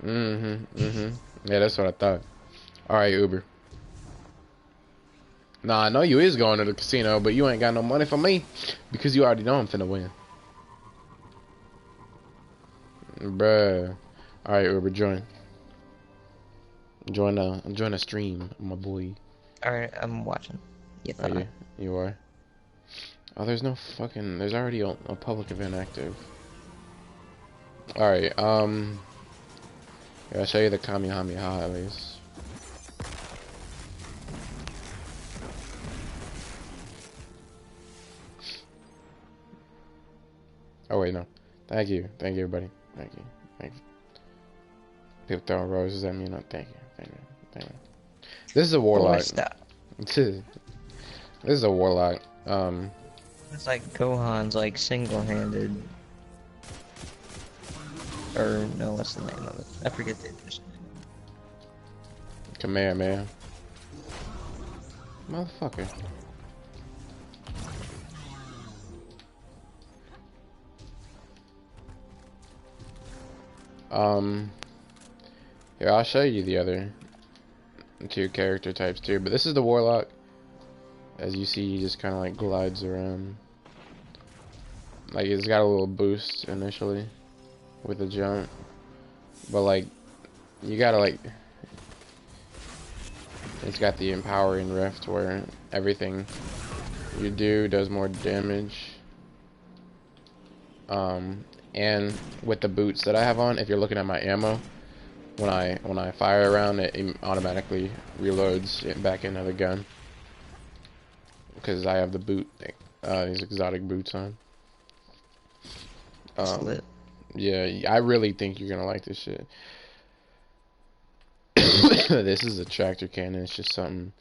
Yeah, that's what I thought. Alright, Uber. Nah, I know you is going to the casino, but you ain't got no money for me. Because you already know I'm finna win. Bruh. Alright, Uber, join. Join a stream, my boy. Alright, I'm watching. You Are thought. you? You are? Oh, there's no fucking... There's already a public event active. Alright, here, I'll show you the Kamehameha at least. Oh, wait, no. Thank you. Thank you, everybody. Thank you. Thank you. People throwing roses at me. No, thank you. Thank you. Thank you. This is a Boy, warlock. stop. This is a warlock. It's like Gohan's like single-handed. Or no, what's the name of it? I forget the official name. Command, man. Motherfucker. Here, I'll show you the other two character types too, but this is the warlock. As you see, he just kind of like glides around. Like, it's got a little boost initially with the jump, but like, you gotta like, it's got the empowering rift where everything you do does more damage. And with the boots that I have on, if you're looking at my ammo, when I fire around, it automatically reloads it back into the gun because I have the boot, these exotic boots on. It's lit. Yeah, I really think you're gonna like this shit. This is a tractor cannon. It's just something.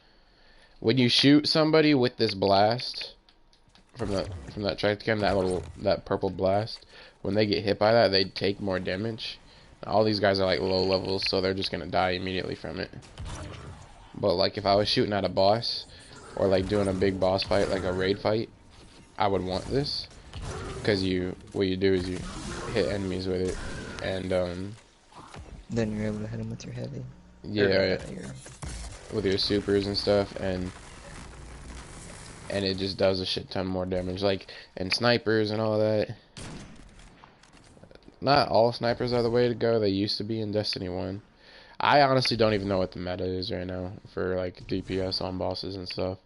When you shoot somebody with this blast from that tractor cannon, that purple blast, when they get hit by that, they take more damage. All these guys are like low levels, so they're just gonna die immediately from it. But like if I was shooting at a boss, or like doing a big boss fight, like a raid fight, I would want this, because what you do is you hit enemies with it, and Then you're able to hit him with your heavy. Or, yeah, your... with your supers and stuff, and it just does a shit ton more damage, like, and snipers and all that. Not all snipers are the way to go. They used to be in Destiny 1. I honestly don't even know what the meta is right now for like DPS on bosses and stuff.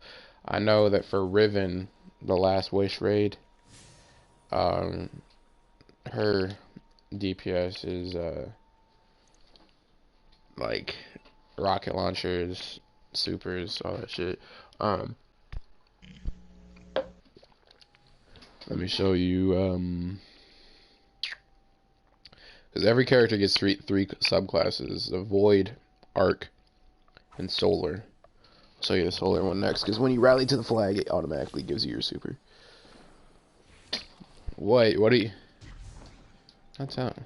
I know that for Riven, the Last Wish raid, um, her DPS is like rocket launchers, supers, all that shit. Let me show you. Because every character gets three subclasses: the Void, Arc, and Solar. I'll show you the Solar one next. Because when you rally to the flag, it automatically gives you your super. Wait, what are you? That's out.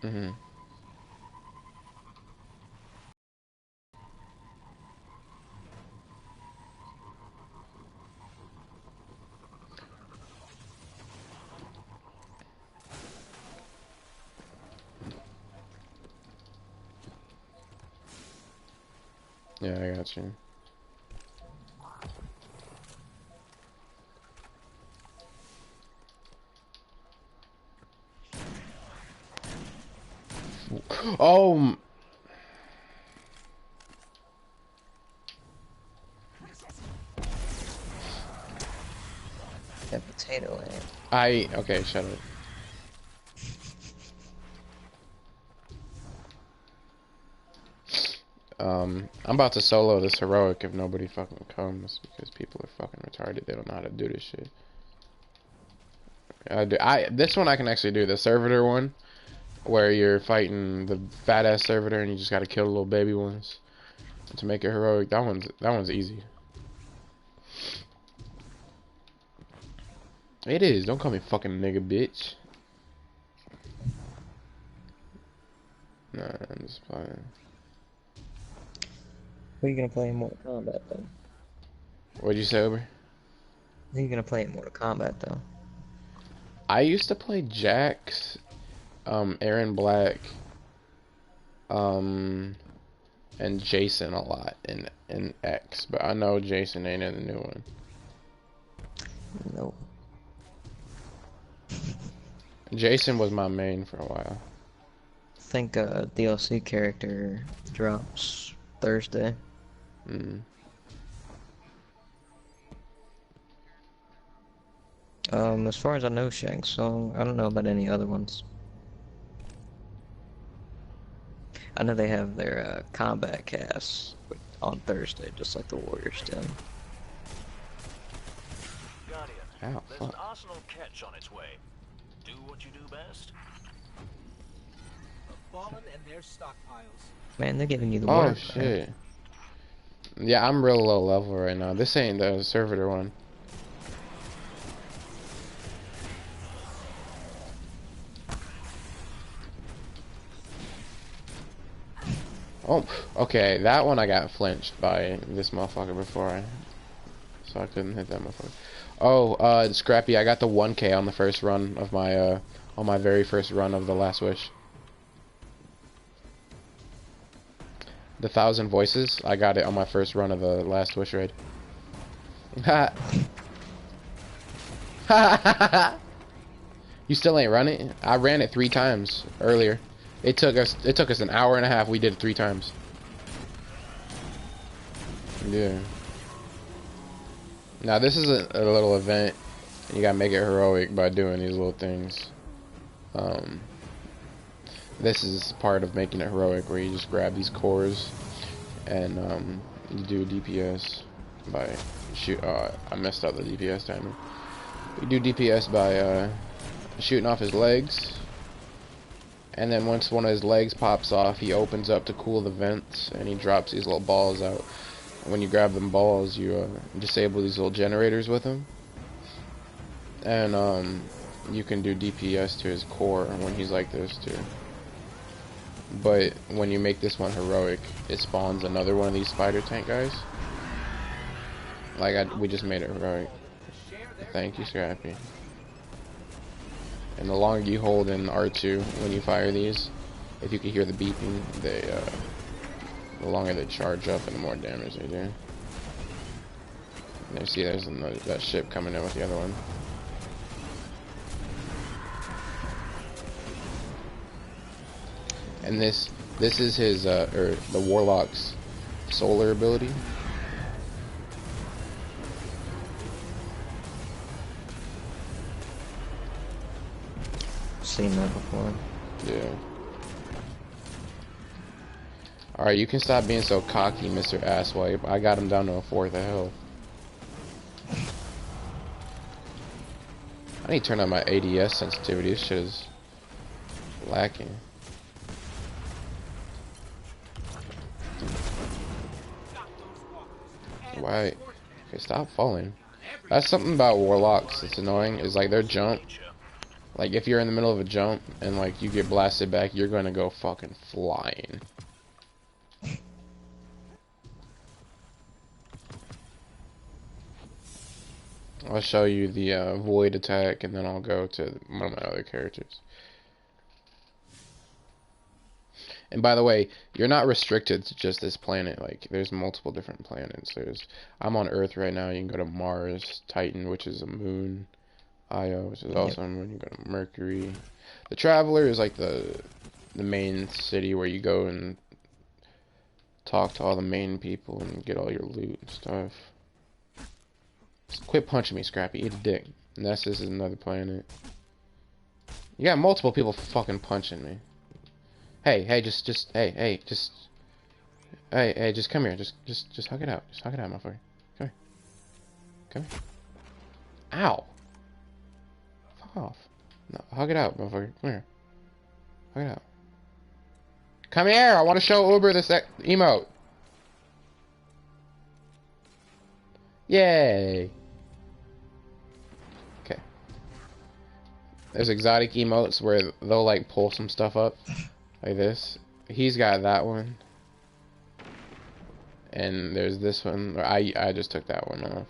Mhm. Yeah, I got you. Oh, That potato in it. okay, shut up. I'm about to solo this heroic if nobody fucking comes because people are fucking retarded. They don't know how to do this shit. This one I can actually do, the servitor one, where you're fighting the fat ass servitor and you just gotta kill the little baby ones to make it heroic. That one's easy. It is. Don't call me fucking nigga, bitch. Nah, I'm just playing. Who are you gonna play in Mortal Kombat though? What'd you say, Uber? Who are you gonna play in Mortal Kombat though? I used to play Jax, Aaron Black, um, and Jason a lot in X, but I know Jason ain't in the new one. No. Jason was my main for a while. I think a DLC character drops Thursday. Mm. As far as I know, Shang Tsung. I don't know about any other ones. I know they have their combat cast on Thursday, just like the Warriors do. Guardian, Ow, there's fuck. an arsenal catch on its way. Do what you do best. The fallen and their stockpiles. Man, they're giving you the Oh work, man. shit. Yeah, I'm real low level right now. This ain't the servitor one. Oh, okay. That one I got flinched by this motherfucker before so I couldn't hit that motherfucker. Oh, Scrappy, I got the 1K on the first run of my, on my very first run of the Last Wish. The 1,000 voices, I got it on my first run of the Last Wish raid. Ha! You still ain't run it? I ran it 3 times earlier. It took us an hour and a half. We did it 3 times. Yeah. Now this is a little event, and you gotta make it heroic by doing these little things. This is part of making it heroic, where you just grab these cores, and you do DPS by shoot. I messed up the DPS timer. You do DPS by shooting off his legs, and then once one of his legs pops off, he opens up to cool the vents, and he drops these little balls out. When you grab them balls, you disable these little generators with them, and you can do DPS to his core when he's like this too. But when you make this one heroic, it spawns another one of these spider tank guys. Like we just made it heroic. Thank you, Scrappy. And the longer you hold in R2 when you fire these, if you can hear the beeping, the longer they charge up and the more damage they do. There, see, there's another, that ship coming in with the other one. And this is his or the Warlock's solar ability. Seen that before. Yeah. Alright, you can stop being so cocky, Mr. Asswipe. I got him down to a 4th of health. I need to turn on my ADS sensitivity. This shit is lacking. Why? Okay, stop falling. That's something about Warlocks that's annoying, is like their jump. Like if you're in the middle of a jump and like you get blasted back, you're gonna go fucking flying. I'll show you the void attack, and then I'll go to one of my other characters. And by the way, you're not restricted to just this planet. Like, there's multiple different planets. I'm on Earth right now. You can go to Mars, Titan, which is a moon, Io, which is also a moon. You can go to Mercury. The Traveler is like the main city where you go and talk to all the main people and get all your loot and stuff. Quit punching me, Scrappy. Eat a dick. Nessus is another planet. You got multiple people fucking punching me. Hey, just hey, just come here. Just hug it out. Just hug it out, motherfucker. Come here. Come here. Ow. Fuck off. No, hug it out, motherfucker. Come here. Hug it out. Come here. I want to show Uber this emote. Yay. Okay. There's exotic emotes where they'll like pull some stuff up like this. He's got that one. And there's this one. I just took that one off.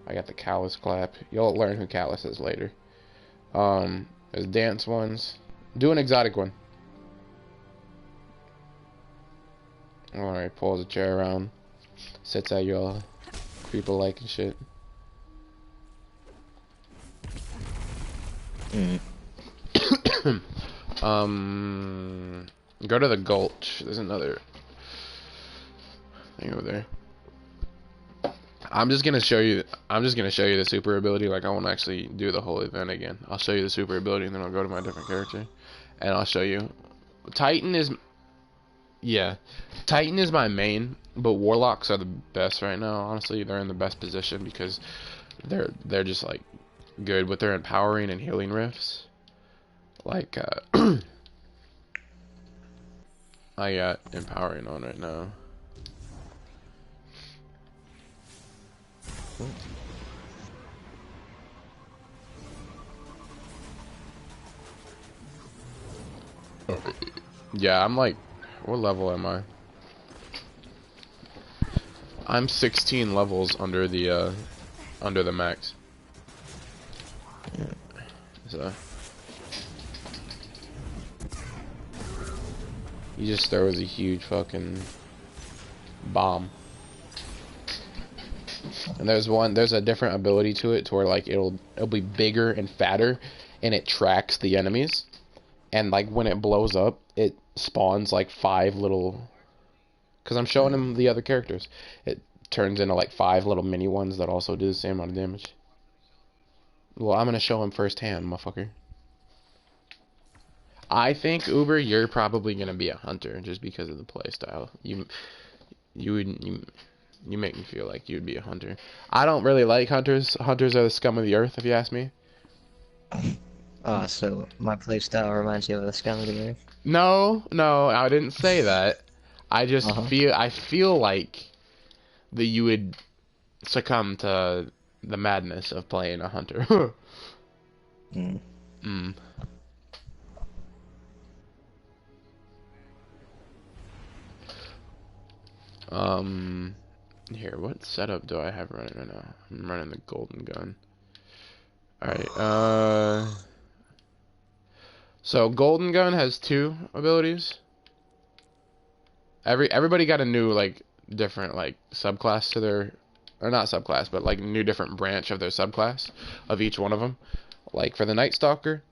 I got the Callus clap. You'll learn who Callus is later. There's dance ones. Do an exotic one. Alright, pulls a chair around. Sits at y'all. People like and shit. Go to the Gulch. There's another thing over there. I'm just gonna show you the super ability. Like, I won't actually do the whole event again. I'll show you the super ability and then I'll go to my different character. And I'll show you. Titan is my main, but Warlocks are the best right now. Honestly, they're in the best position because they're just like good with their empowering and healing riffs. Like I got empowering on right now. Yeah, I'm like, what level am I? I'm 16 levels under the max. So he just throws a huge fucking bomb. And there's a different ability to it to where like it'll be bigger and fatter and it tracks the enemies. And like when it blows up, it spawns like 5 little, cuz I'm showing him the other characters. It turns into like 5 little mini ones that also do the same amount of damage. Well, I'm going to show him firsthand, motherfucker. I think Uber, you're probably going to be a hunter just because of the playstyle. You make me feel like you'd be a hunter. I don't really like hunters. Hunters are the scum of the earth, if you ask me. Ah, so my playstyle reminds you of the scum of the earth? No, I didn't say that. I just feel like that you would succumb to the madness of playing a hunter. Here, what setup do I have running right now? I'm running the golden gun. Alright, so golden gun has 2 abilities. Everybody got a new, like, different, like, subclass to their, or not subclass, but, like, new different branch of their subclass of each one of them. Like, for the Night Stalker,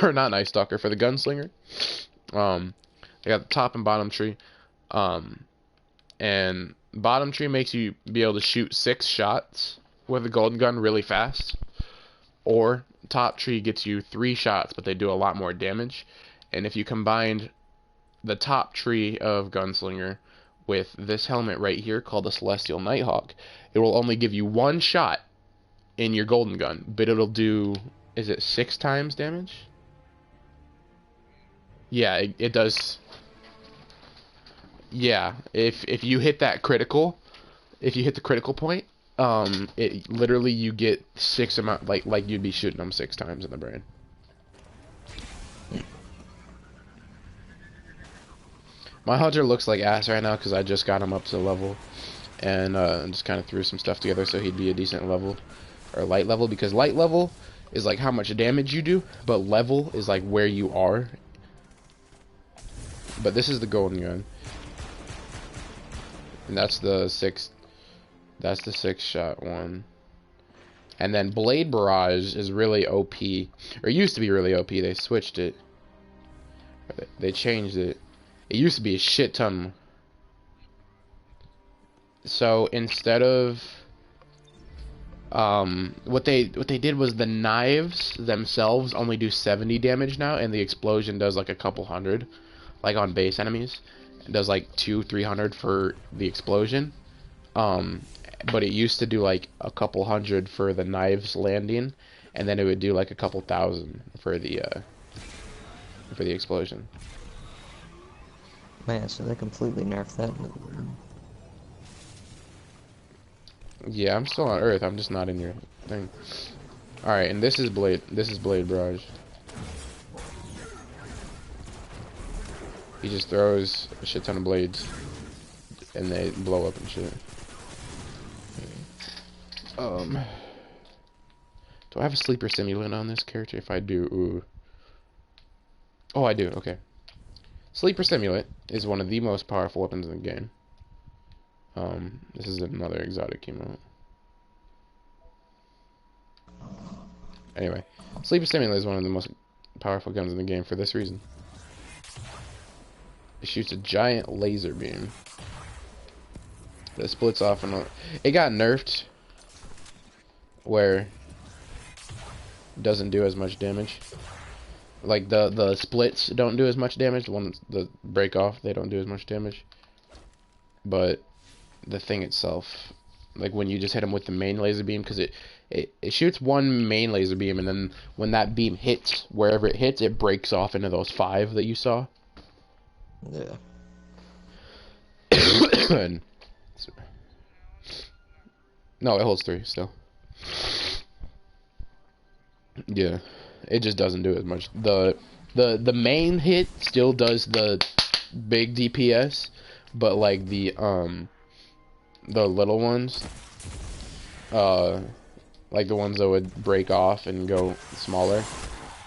or not Night Stalker, for the Gunslinger, they got the top and bottom tree, and bottom tree makes you be able to shoot 6 shots with a golden gun really fast, or top tree gets you 3 shots, but they do a lot more damage. And if you combined the top tree of Gunslinger with this helmet right here called the Celestial Nighthawk, it will only give you 1 shot in your golden gun, but it'll do, is it 6 times damage? Yeah, it does. Yeah, if you hit that critical, if you hit the critical point, it literally, you get 6 amount, like you'd be shooting them 6 times in the brain. My hunter looks like ass right now because I just got him up to level, and just kind of threw some stuff together so he'd be a decent level, or light level, because light level is like how much damage you do, but level is like where you are. But this is the golden gun, and that's the 6 shot one. And then Blade Barrage is really OP, or used to be really OP. They switched it. They changed it. It used to be a shit ton. So instead of what they did was the knives themselves only do 70 damage now, and the explosion does like a couple hundred, like on base enemies. It does like 200-300 for the explosion. But it used to do like a couple hundred for the knives landing, and then it would do like a couple thousand for the explosion. Man, so they completely nerfed that. Yeah, I'm still on Earth. I'm just not in your thing. Alright, and this is Blade Barrage. He just throws a shit ton of blades. And they blow up and shit. Do I have a sleeper stimulant on this character? If I do, ooh. Oh, I do, okay. Sleeper stimulant is one of the most powerful weapons in the game. This is another exotic emote. Anyway, sleeper stimulant is one of the most powerful guns in the game for this reason. It shoots a giant laser beam that splits off and it got nerfed where it doesn't do as much damage. Like the splits don't do as much damage. The ones that break off, they don't do as much damage. But the thing itself, like when you just hit them with the main laser beam, because it shoots one main laser beam, and then when that beam hits wherever it hits, it breaks off into those 5 that you saw. Yeah. No, it holds 3 still. Yeah, it just doesn't do as much. The main hit still does the big DPS, but like the little ones, like the ones that would break off and go smaller,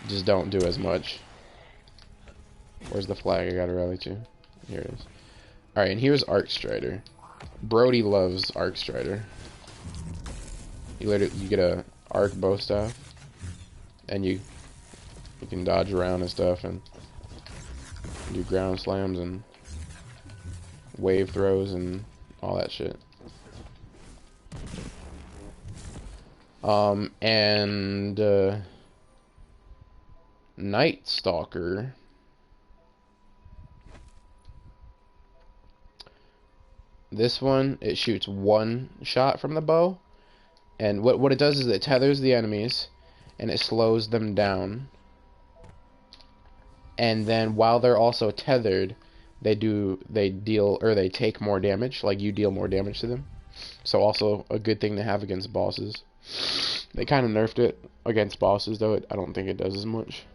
just don't do as much. Where's the flag I gotta rally to? Here it is. Alright, and here's Arc Strider. Brody loves Arc Strider. You get a arc bow staff, and you can dodge around and stuff, and do ground slams and wave throws and all that shit. Night Stalker. This one, it shoots 1 shot from the bow, and what it does is it tethers the enemies, and it slows them down. And then while they're also tethered, they take more damage, like you deal more damage to them. So also a good thing to have against bosses. They kind of nerfed it against bosses, though I don't think it does as much.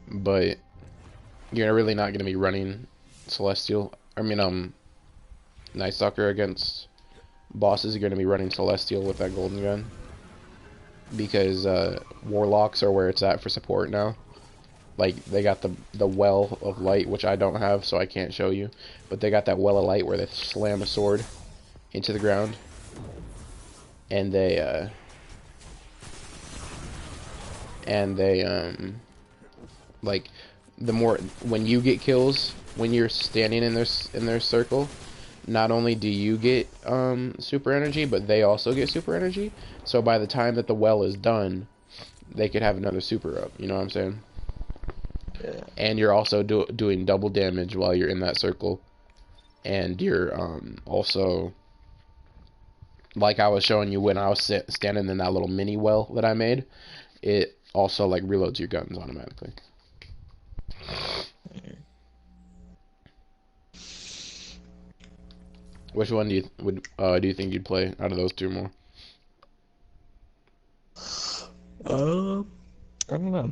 But you're really not going to be running Night Stalker against bosses. You're going to be running Celestial with that golden gun, because Warlocks are where it's at for support now. Like, they got the Well of Light, which I don't have, so I can't show you. But they got that Well of Light where they slam a sword into the ground. And they like, the more, when you get kills, when you're standing in their circle, not only do you get super energy, but they also get super energy. So by the time that the well is done, they could have another super up. You know what I'm saying? Yeah. And you're also doing double damage while you're in that circle. And you're also, like I was showing you when I was standing in that little mini well that I made, it also like reloads your guns automatically. Which one do you think you'd play out of those 2 more? I don't know.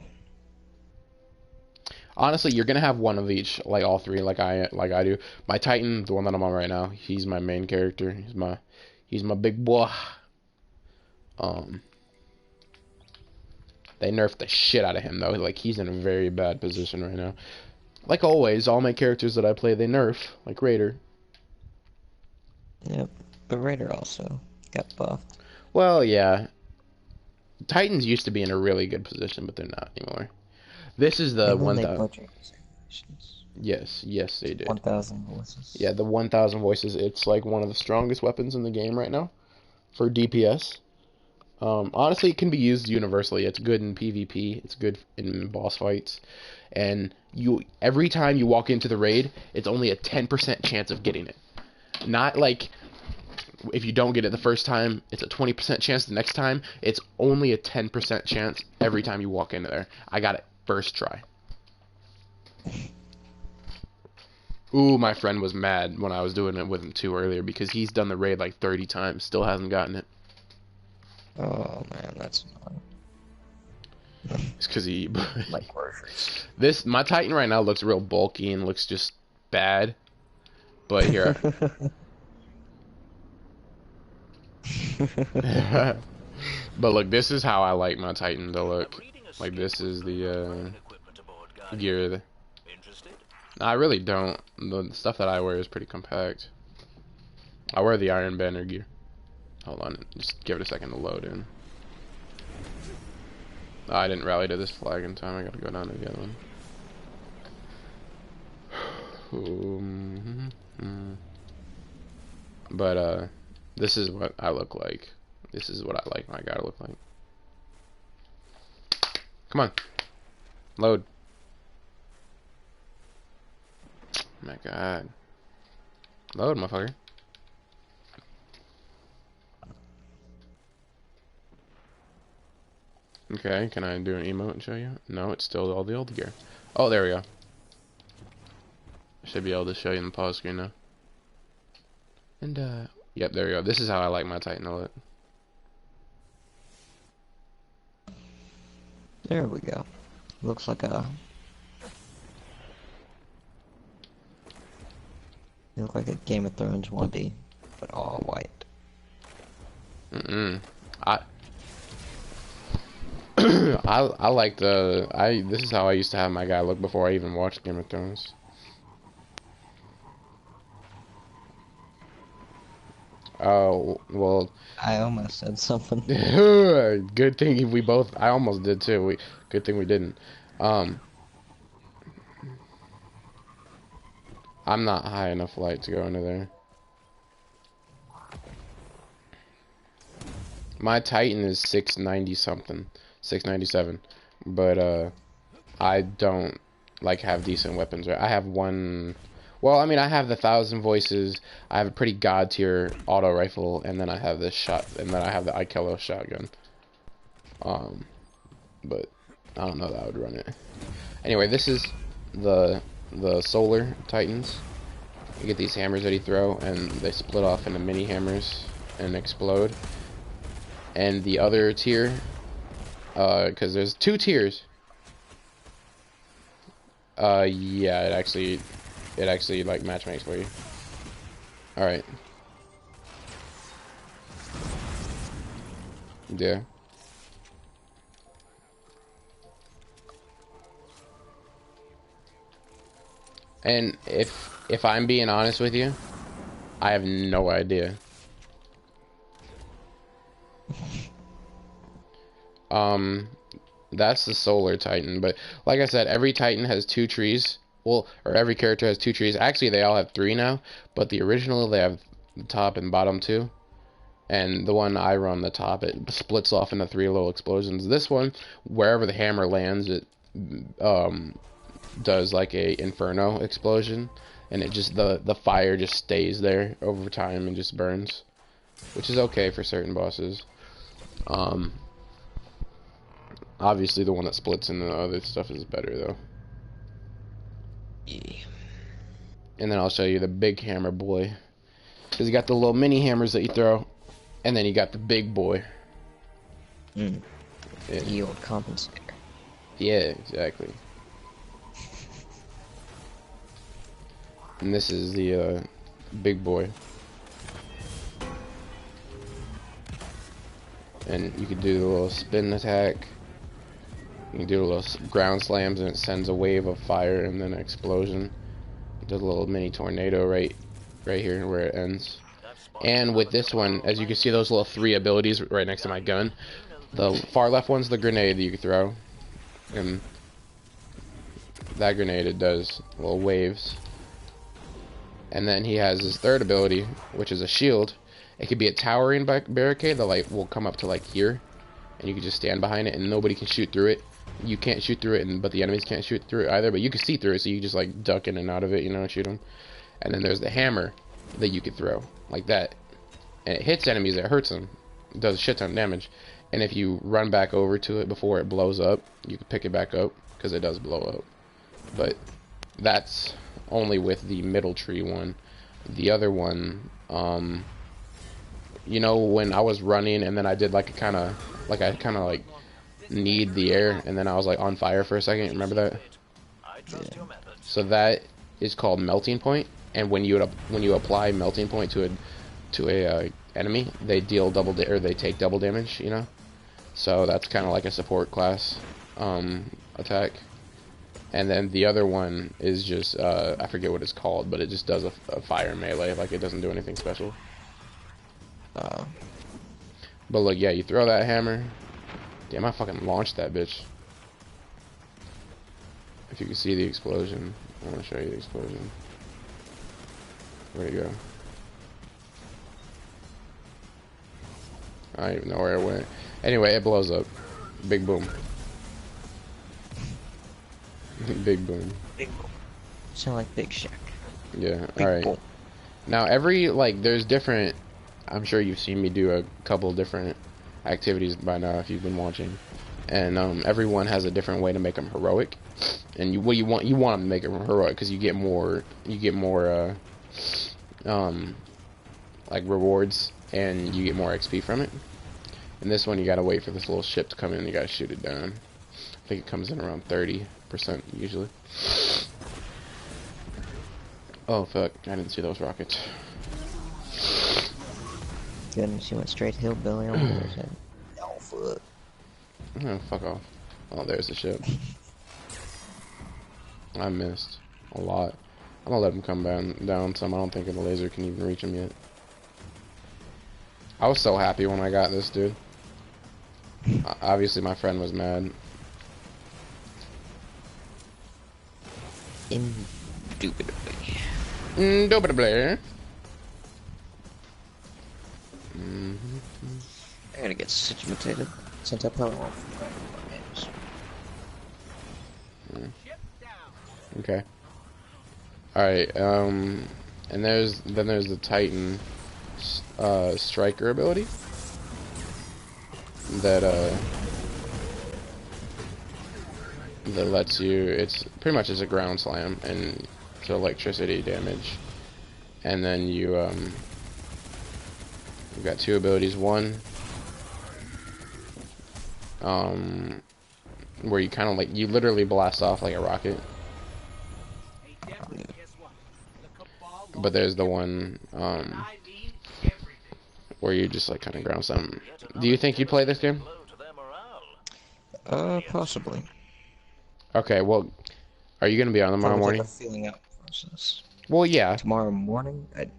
Honestly, you're gonna have one of each, like all 3, like I do. My Titan, the one that I'm on right now, he's my main character. He's my big boy. They nerfed the shit out of him though. Like, he's in a very bad position right now. Like always, all my characters that I play, they nerf, like Raider. Yep, but Raider also got buffed. Well, yeah. Titans used to be in a really good position, but they're not anymore. This is the 1,000. Yes, they did. 1,000 voices. Yeah, the 1,000 voices. It's like one of the strongest weapons in the game right now for DPS. Honestly, it can be used universally. It's good in PvP. It's good in boss fights. And every time you walk into the raid, it's only a 10% chance of getting it. Not like if you don't get it the first time, it's a 20% chance the next time. It's only a 10% chance every time you walk into there. I got it first try. Ooh, my friend was mad when I was doing it with him too earlier, because he's done the raid like 30 times, still hasn't gotten it. Oh man, That's annoying. It's because he eat. Like groceries. My Titan right now looks real bulky and looks just bad. But here, but look, this is how I like my Titan to look. Like this is the gear. Interested? I really don't. The stuff that I wear is pretty compact. I wear the Iron Banner gear. Hold on, just give it a second to load in. Oh, I didn't rally to this flag in time. I gotta go down to the other one. But this is what I look like. This is what I like my guy to look like. Come on, load. Oh my God, load, motherfucker. Okay, can I do an emote and show you? No, it's still all the old gear. Oh, there we go. Should be able to show you in the pause screen now. And, yep, there we go. This is how I like my Titan to look. There we go. Looks like a... You look like a Game of Thrones 1D, but all white. I like this is how I used to have my guy look before I even watched Game of Thrones. Oh, well. I almost said something. Good thing we both, I almost did too. Good thing we didn't. I'm not high enough light to go into there. My Titan is 690 something. 697, but I don't like have decent weapons. Right? I have one. Well, I mean, I have the 1,000 voices. I have a pretty god tier auto rifle, and then I have this shot, and then I have the Ikello shotgun. But I don't know that I would run it. Anyway, this is the Solar Titans. You get these hammers that you throw, and they split off into mini hammers and explode. And the other tier. Because there's 2 tiers. Yeah, it actually like matchmakes for you. All right. Yeah. And if I'm being honest with you, I have no idea. That's the Solar Titan, but like I said, every Titan has 2 trees. Well, or every character has 2 trees. Actually, they all have 3 now, but the original, they have the top and bottom 2. And the one I run, the top, it splits off into 3 little explosions. This one, wherever the hammer lands, it does like a inferno explosion, and it just the fire just stays there over time and just burns, which is okay for certain bosses. Obviously, the one that splits into the other stuff is better, though. Yeah. And then I'll show you the big hammer boy. Because you got the little mini hammers that you throw, and then you got the big boy. Yeah. Yield compensator. Yeah, exactly. And this is the big boy. And you can do the little spin attack. You can do a little ground slams, and it sends a wave of fire and then an explosion. Does a little mini tornado right here where it ends. And with this one, as you can see, those little 3 abilities right next to my gun. The far left one's the grenade that you can throw, and that grenade, it does little waves. And then he has his 3rd ability, which is a shield. It could be a towering barricade that like will come up to like here, and you can just stand behind it, and nobody can shoot through it. You can't shoot through it, but the enemies can't shoot through it either. But you can see through it, so you just like duck in and out of it, you know, and shoot them. And then there's the hammer that you could throw like that, and it hits enemies. It hurts them. It does a shit ton of damage. And if you run back over to it before it blows up, you can pick it back up because it does blow up. But that's only with the middle tree one. The other one, you know when I was running and then I did like a kind of like kneed the air and then I was like on fire for a second. Remember that? I trust your methods. So that is called melting point, and when you apply melting point to a enemy, they deal or they take double damage. You know, so that's kind of like a support class attack. And then the other one is just I forget what it's called, but it just does a fire melee. Like it doesn't do anything special. But look, yeah, you throw that hammer. Damn, I fucking launched that bitch. If you can see the explosion, I want to show you the explosion. Where'd it go? I don't even know where it went. Anyway, it blows up. Big boom. Big boom. Big boom. Sound like Big Shack. Yeah, Big alright. boom. Now, there's different... I'm sure you've seen me do a couple different activities by now if you've been watching. And everyone has a different way to make them heroic. And you want them to make them heroic because you get more like rewards and you get more XP from it. And this one you gotta wait for this little ship to come in and you gotta shoot it down. I think it comes in around 30% usually. Oh fuck, I didn't see those rockets. Goodness, she went straight hillbilly on there. Said, oh fuck. Oh, fuck off. Oh, there's the ship. I missed a lot. I'm gonna let him come down some. I don't think the laser can even reach him yet. I was so happy when I got this, dude. Obviously, my friend was mad. Indubitably. Indubitably. I gotta get situated since I probably won't. Okay. Alright, and there's the Titan striker ability that lets you, it's pretty much as a ground slam and it's electricity damage. And then you've got two abilities. One where you kind of like, you literally blast off like a rocket. But there's the one where you just like kind of ground something. Do you think you'd play this game? Possibly. Okay, well, are you gonna be on tomorrow morning? Like a feeling out process. Well, yeah. Tomorrow morning, I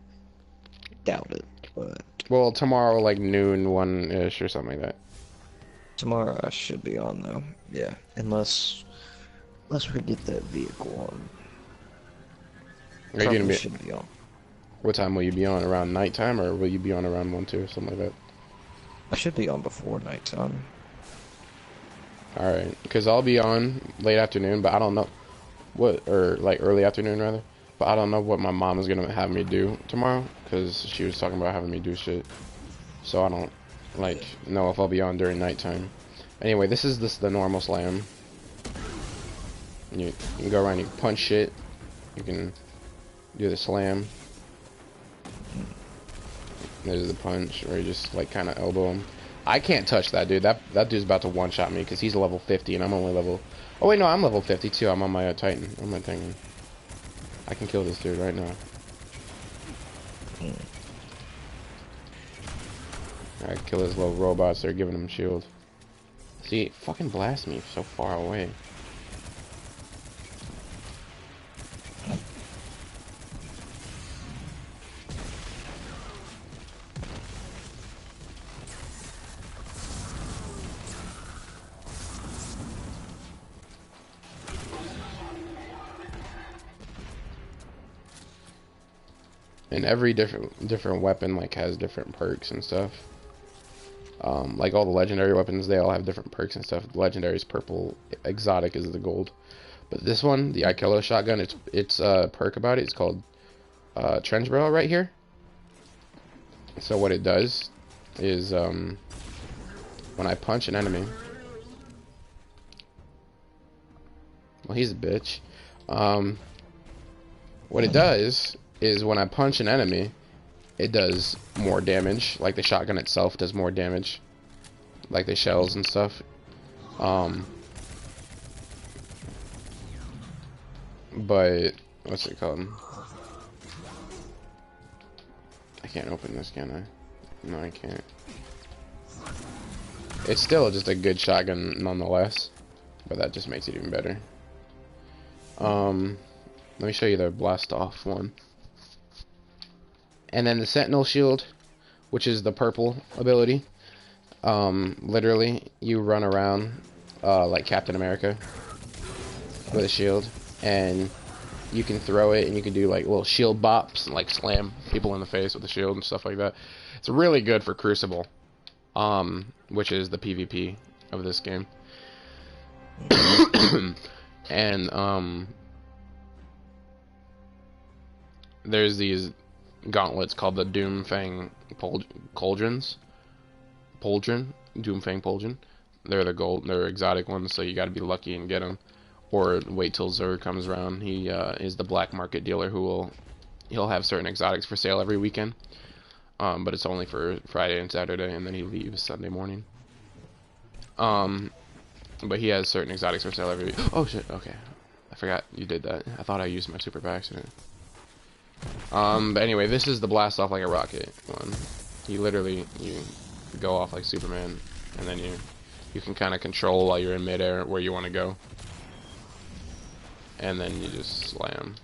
doubt it, but Well, tomorrow like noon, 1-ish or something like that. tomorrow I should be on though. Yeah, unless we get that vehicle on. Are you gonna be? Should be on. What time will you be on? Around nighttime, or will you be on around 1, 2, or something like that? I should be on before nighttime. All right, because I'll be on late afternoon, but I don't know what, or like early afternoon rather. But I don't know what my mom is gonna have me do tomorrow, because she was talking about having me do shit. So I don't like know if I'll be on during nighttime. Anyway, this is the normal slam. You can go around, you can punch shit, you can do the slam. There's the punch, or you just like kind of elbow him. I can't touch that dude. That dude's about to one-shot me because he's level 50 and I'm only level... Oh wait, no, I'm level 52. I'm on my Titan. I'm my thing. I can kill this dude right now. I kill his little robots. They're giving him shield. See, fucking blast me so far away. And every different weapon like has different perks and stuff. Like all the legendary weapons, they all have different perks and stuff. The legendary is purple, exotic is the gold. But this one, the Ikelo shotgun, it's a perk about it. It's called Trench Barrel right here. So what it does is when I punch an enemy, well, he's a bitch. What it does is when I punch an enemy, it does more damage. Like the shotgun itself does more damage. Like the shells and stuff. But what's it called? I can't open this, can I? No, I can't. It's still just a good shotgun nonetheless, but that just makes it even better. Let me show you the blast off one. And then the Sentinel Shield, which is the purple ability. Literally, you run around like Captain America with a shield, and you can throw it, and you can do like little shield bops and like slam people in the face with the shield and stuff like that. It's really good for Crucible, which is the PvP of this game. And there's these gauntlets called the Doomfang Pauldrons. Doomfang Pauldron. They're the gold. They're exotic ones, so you got to be lucky and get them, or wait till Zur comes around. He is the black market dealer he'll have certain exotics for sale every weekend, but it's only for Friday and Saturday, and then he leaves Sunday morning. But he has certain exotics for sale every week. Oh shit! Okay, I forgot you did that. I thought I used my super by accident. But anyway, this is the blast off like a rocket one. You go off like Superman, and then you can kind of control while you're in midair where you want to go, and then you just slam.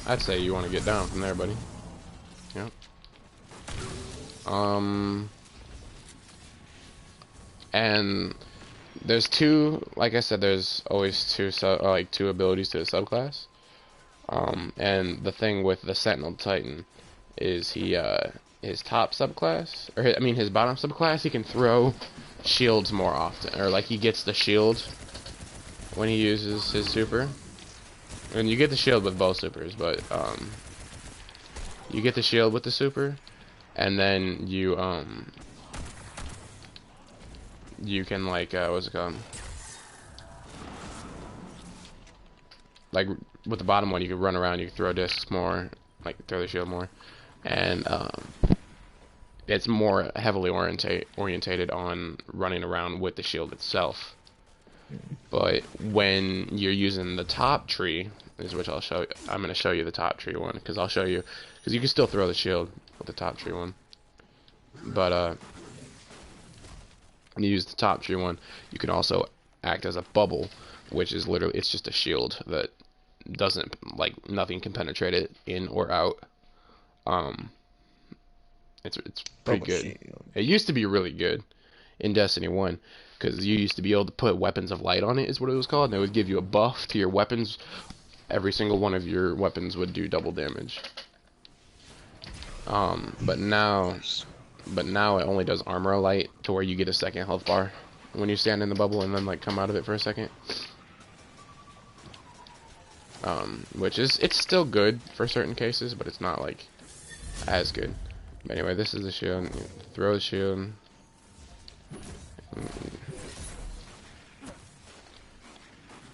I'd say you want to get down from there, buddy. Yep. And there's two, like I said, there's always two abilities to the subclass. And the thing with the Sentinel Titan is his top subclass, or his bottom subclass, he can throw shields more often, or like he gets the shield when he uses his super. And you get the shield with both supers, but you get the shield with the super, and then you can like what's it called? Like with the bottom one, you can run around, you can throw discs more, like throw the shield more, and it's more heavily orientated on running around with the shield itself. But when you're using the top tree, is which I'll show you. I'm going to show you the top tree one, because I'll show you, because you can still throw the shield with the top tree one. But when you use the top tree one, you can also act as a bubble, which is literally, it's just a shield that doesn't, like, nothing can penetrate it in or out. It's pretty Bubble good. shield. It used to be really good in Destiny 1, because you used to be able to put weapons of light on it, is what it was called, and it would give you a buff to your weapons. Every single one of your weapons would do double damage. But now it only does armor light, to where you get a second health bar when you stand in the bubble and then like come out of it for a second. Which is, it's still good for certain cases, but it's not like as good. But anyway, this is the shield. You throw the shield.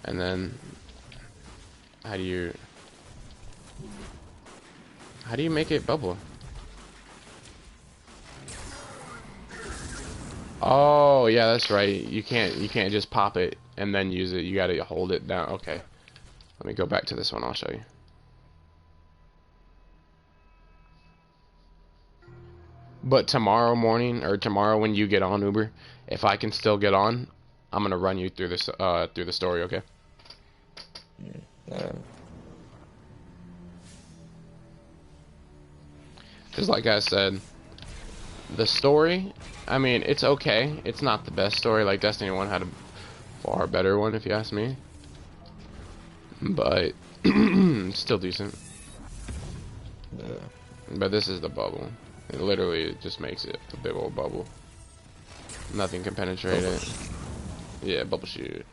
And then how do you make it bubble? Oh yeah, that's right. You can't just pop it and then use it. You gotta hold it down. Okay. Let me go back to this one, I'll show you. But tomorrow morning, or tomorrow when you get on Uber, if I can still get on, I'm gonna run you through this through the story, okay? Because like I said, the story, I mean, it's okay. It's not the best story. Like Destiny 1 had a far better one, if you ask me. But it's still decent. But this is the bubble. It literally just makes it a big old bubble. Nothing can penetrate it. Yeah, bubble shoot.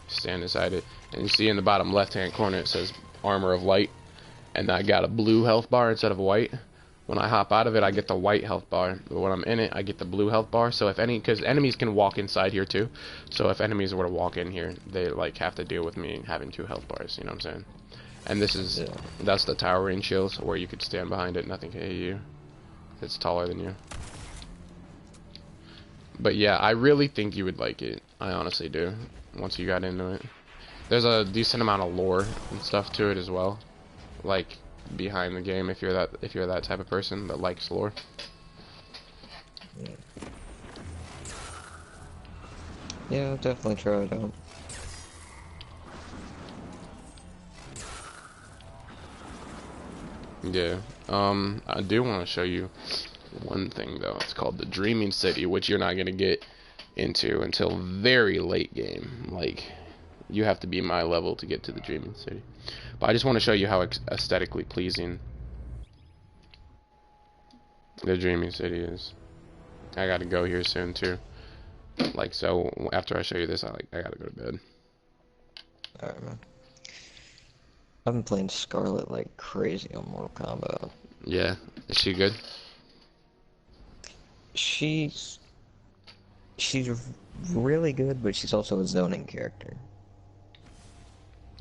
Stand inside it, and you see in the bottom left-hand corner it says Armor of Light, and I got a blue health bar instead of a white. When I hop out of it, I get the white health bar, but when I'm in it, I get the blue health bar. So if because enemies can walk inside here too, so if enemies were to walk in here, they like have to deal with me having 2 health bars. You know what I'm saying? And this is Yeah. that's the towering shield, where you could stand behind it, nothing can hit you. It's taller than you. But yeah, I really think you would like it. I honestly do. Once you got into it, there's a decent amount of lore and stuff to it as well, like behind the game. If you're that type of person that likes lore. Yeah. Yeah, I'll definitely try it out. Yeah. I do want to show you one thing though. It's called the Dreaming City, which you're not gonna get into until very late game. Like, you have to be my level to get to the Dreaming City. But I just want to show you how aesthetically pleasing the Dreaming City is. I gotta go here soon too. Like, so after I show you this, I gotta go to bed. Alright, man. I've been playing Scarlet like crazy on Mortal Kombat. Yeah, is she good? She's really good, but she's also a zoning character.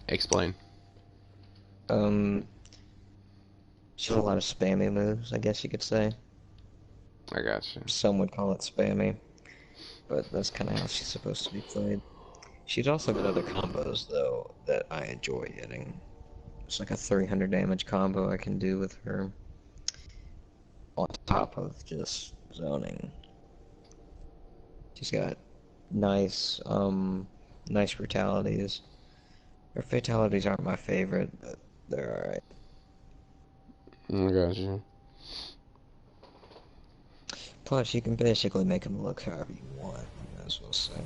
Explain. She has a lot of spammy moves, I guess you could say. I got you. Some would call it spammy, but that's kind of how she's supposed to be played. She's also got other combos, though, that I enjoy hitting. It's like a 300 damage combo I can do with her, on top of just zoning. She's got nice, nice fatalities. Her fatalities aren't my favorite, but they're alright. I got you. Plus, you can basically make them look however you want, you might as well say.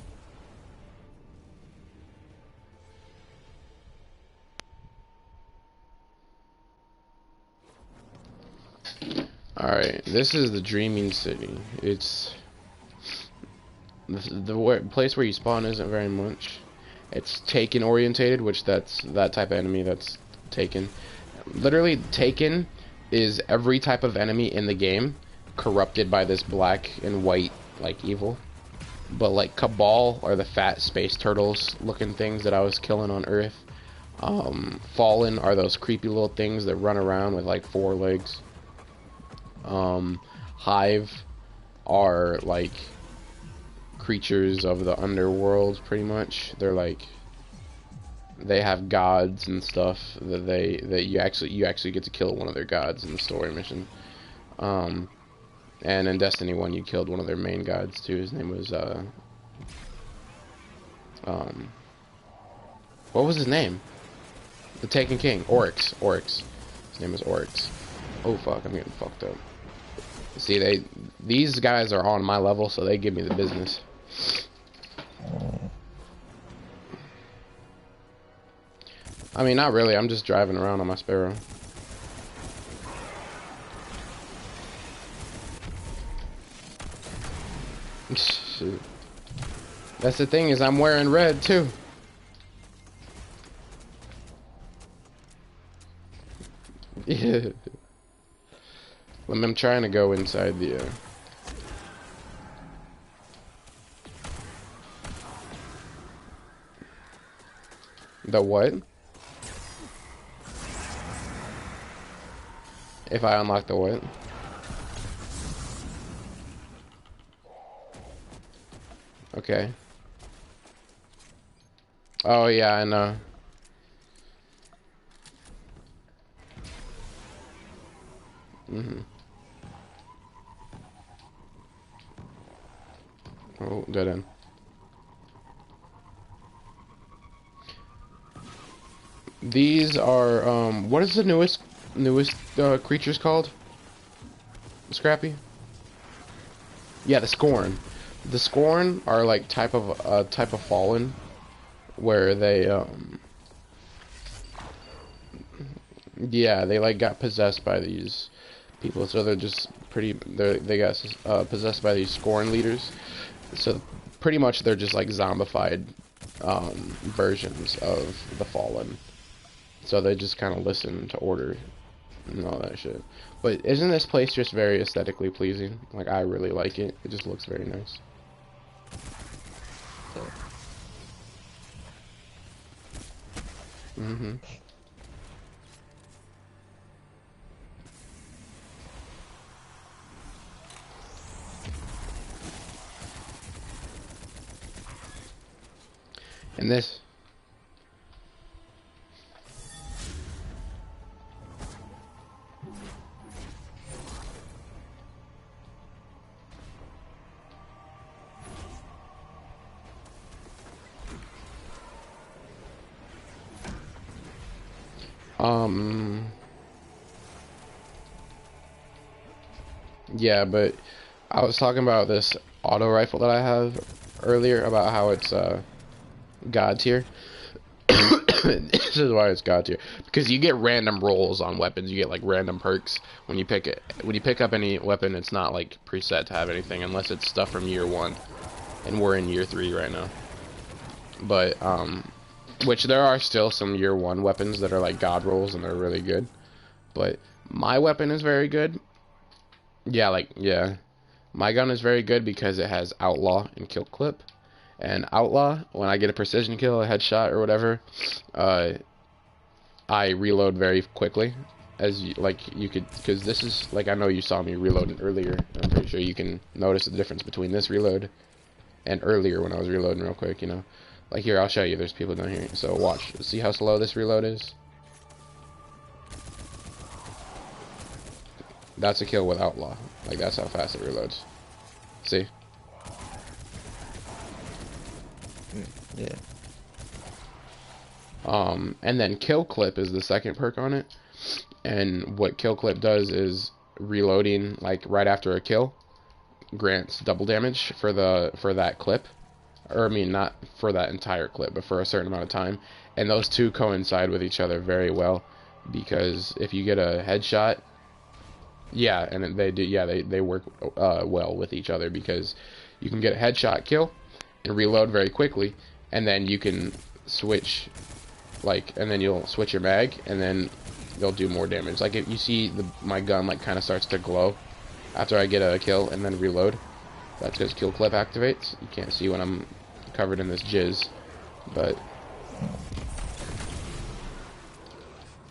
Alright, this is the Dreaming City. It's the place where you spawn isn't very much. It's Taken orientated, which that's that type of enemy that's Taken. Literally, Taken is every type of enemy in the game corrupted by this black and white, like, evil. But, like, Cabal are the fat space turtles looking things that I was killing on Earth. Fallen are those creepy little things that run around with, like, 4 legs. Hive are, like, creatures of the underworld, pretty much. They're like, they have gods and stuff that you actually get to kill one of their gods in the story mission. And in Destiny 1 you killed one of their main gods too. His name was what was his name? The Taken King. Oryx. His name is Oryx. Oh fuck, I'm getting fucked up. See, these guys are on my level, so they give me the business. I mean, not really. I'm just driving around on my Sparrow. Shoot. That's the thing, is I'm wearing red too. Yeah. I'm trying to go inside the what? If I unlock the what? Okay. Oh yeah, I know. Oh, dead end. These are what is the newest creatures called? Scrappy? Yeah, the Scorn. The Scorn are like type of Fallen, where they yeah, they like got possessed by these people, so they're just they got possessed by these Scorn leaders. So pretty much they're just like zombified versions of the Fallen. So they just kind of listen to order and all that shit. But isn't this place just very aesthetically pleasing? Like, I really like it. It just looks very nice. And this. Yeah, but I was talking about this auto rifle that I have earlier about how it's god tier. This is why it's god tier, because you get random rolls on weapons. You get like random perks when you pick it. When you pick up any weapon, it's not like preset to have anything unless it's stuff from year 1, and we're in year 3 right now. But which there are still some year 1 weapons that are like god rolls and they're really good. But my weapon is very good. Yeah, my gun is very good because it has outlaw and kill clip. And outlaw, when I get a precision kill, a headshot or whatever, I reload very quickly, as you, like you could, because this is like, I know you saw me reloading earlier. I'm pretty sure you can notice the difference between this reload and earlier when I was reloading real quick. You know, like here, I'll show you. There's people down here. So watch, see how slow this reload is. That's a kill with outlaw. Like that's how fast it reloads. See? Yeah. And then kill clip is the second perk on it. And what kill clip does is reloading like right after a kill grants double damage for that clip. Or I mean not for that entire clip, but for a certain amount of time. And those two coincide with each other very well, because if you get a headshot, yeah, and they do, yeah, they work well with each other, because you can get a headshot kill and reload very quickly, and then you can switch, like, and then you'll switch your mag, and then they'll do more damage. Like if you see my gun like kind of starts to glow after I get a kill and then reload, that's because kill clip activates. You can't see when I'm covered in this jizz, but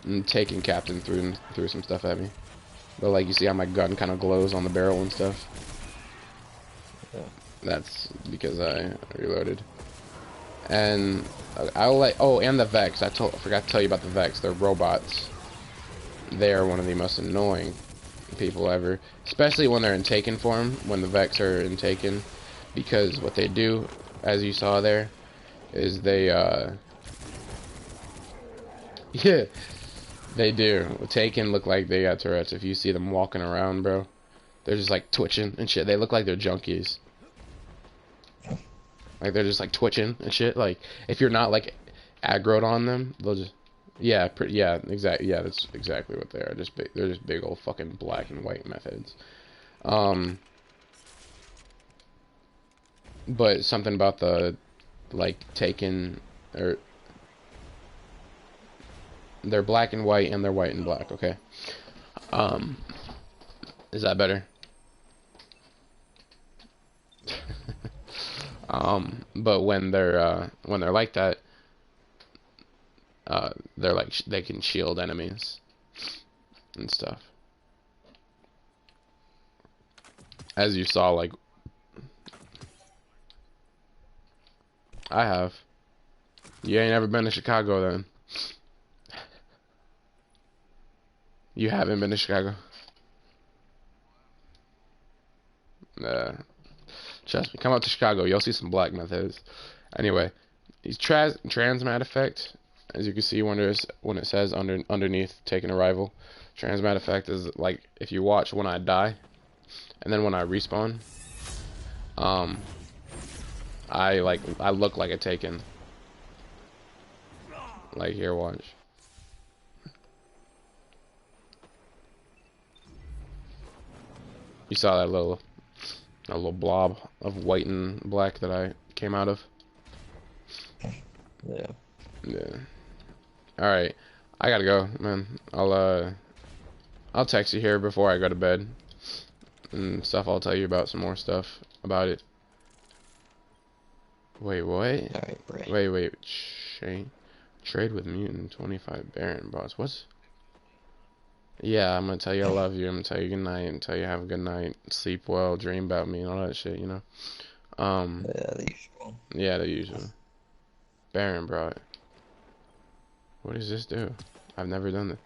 I'm taking Captain threw some stuff at me. But like you see how my gun kind of glows on the barrel and stuff. Yeah. That's because I reloaded. And I'll let, oh, and the Vex. I forgot to tell you about the Vex. They're robots. They are one of the most annoying people ever, especially when they're in Taken form. When the Vex are in Taken, because what they do, as you saw there, is they yeah. They do. Taken look like they got Tourette's. If you see them walking around, bro, they're just like twitching and shit. They look like they're junkies. Like they're just like twitching and shit. Like if you're not like aggroed on them, they'll just, yeah, yeah, exactly. Yeah, that's exactly what they are. Just big, they're just big old fucking black and white methods. But something about the like Taken, or they're black and white, and they're white and black, okay? Is that better? But when they're like that, they're like, they can shield enemies and stuff. As you saw, like, I have. You ain't never been to Chicago then. You haven't been to Chicago? Trust me, come out to Chicago, you'll see some black methods. Anyway, these transmat effect, as you can see when it says underneath Taken Arrival, transmat effect is like if you watch when I die, and then when I respawn, I look like a Taken. Like here, watch. You saw that little blob of white and black that I came out of. Yeah. Yeah. All right, I gotta go, man. I'll text you here before I go to bed and stuff. I'll tell you about some more stuff about it. Wait, what? Alright, Bray. Wait. Shane. Trade with mutant 25 Baron boss. What's? Yeah, I'm gonna tell you I love you. I'm gonna tell you good night and tell you have a good night. Sleep well, dream about me and all that shit, you know. Yeah, the usual. Yeah, the usual. Baron brought. What does this do? I've never done this.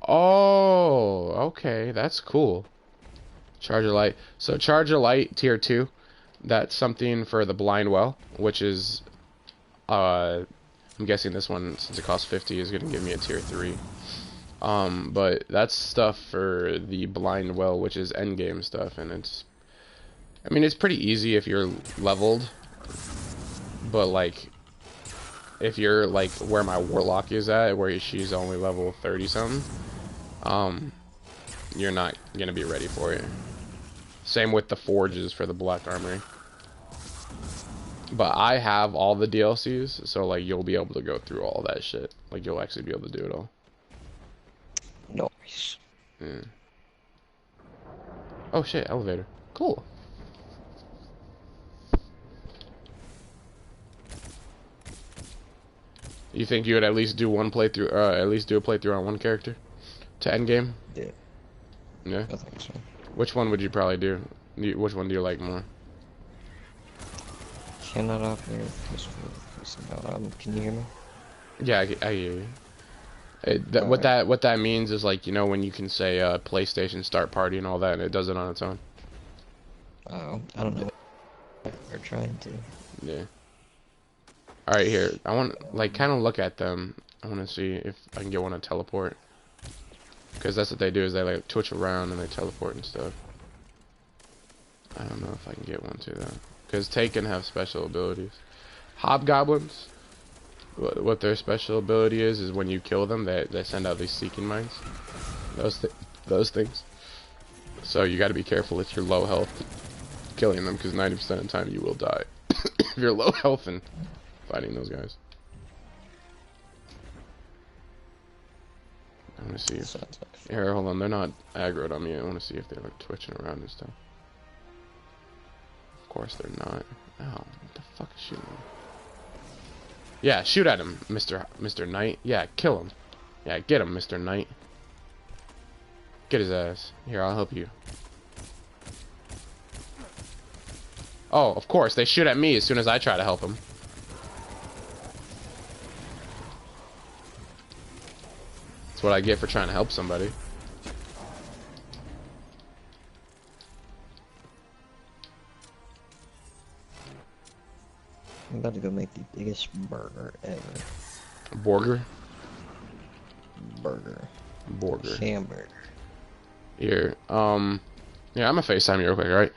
Oh, okay, that's cool. Charger light. So charger light tier 2. That's something for the blind well, which is I'm guessing this one, since it costs 50, is gonna give me a tier 3. But that's stuff for the blind well, which is endgame stuff, and I mean, it's pretty easy if you're leveled, but like if you're like where my warlock is at, where she's only level 30 something, you're not gonna be ready for it. Same with the forges for the black armory. But I have all the DLCs, so like you'll be able to go through all that shit. Like you'll actually be able to do it all. Nice. Yeah. Oh shit, elevator. Cool. You think you would at least do one playthrough, at least do a playthrough on one character to endgame? Yeah, Yeah. I think so. Which one would you probably do? Which one do you like more? Cannot offer. Can you hear me? Yeah, I hear you. What that means is, like, you know, when you can say PlayStation start party and all that, and it does it on its own. Oh, I don't know. We're trying to. Yeah. All right, here. I want, like, kind of look at them. I want to see if I can get one to teleport. Because that's what they do, is they like twitch around and they teleport and stuff. I don't know if I can get one to though. Because Tay can have special abilities. Hobgoblins, what their special ability is when you kill them, they send out these seeking mines. Those things. So you got to be careful if you're low health killing them, because 90% of the time you will die if you're low health and fighting those guys. I want to see if... Here, hold on. They're not aggroed on me. I want to see if they're like twitching around and stuff. Of course they're not. Oh, what the fuck is shooting me? Yeah, shoot at him, Mr. Knight. Yeah, kill him. Yeah, get him, Mr. Knight. Get his ass. Here, I'll help you. Oh, of course. They shoot at me as soon as I try to help him. That's what I get for trying to help somebody. I'm about to go make the biggest burger ever. Burger? Burger. Burger. Hamburger. Here, yeah, I'm gonna FaceTime you real quick, alright?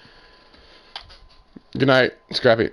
Good night, Scrappy.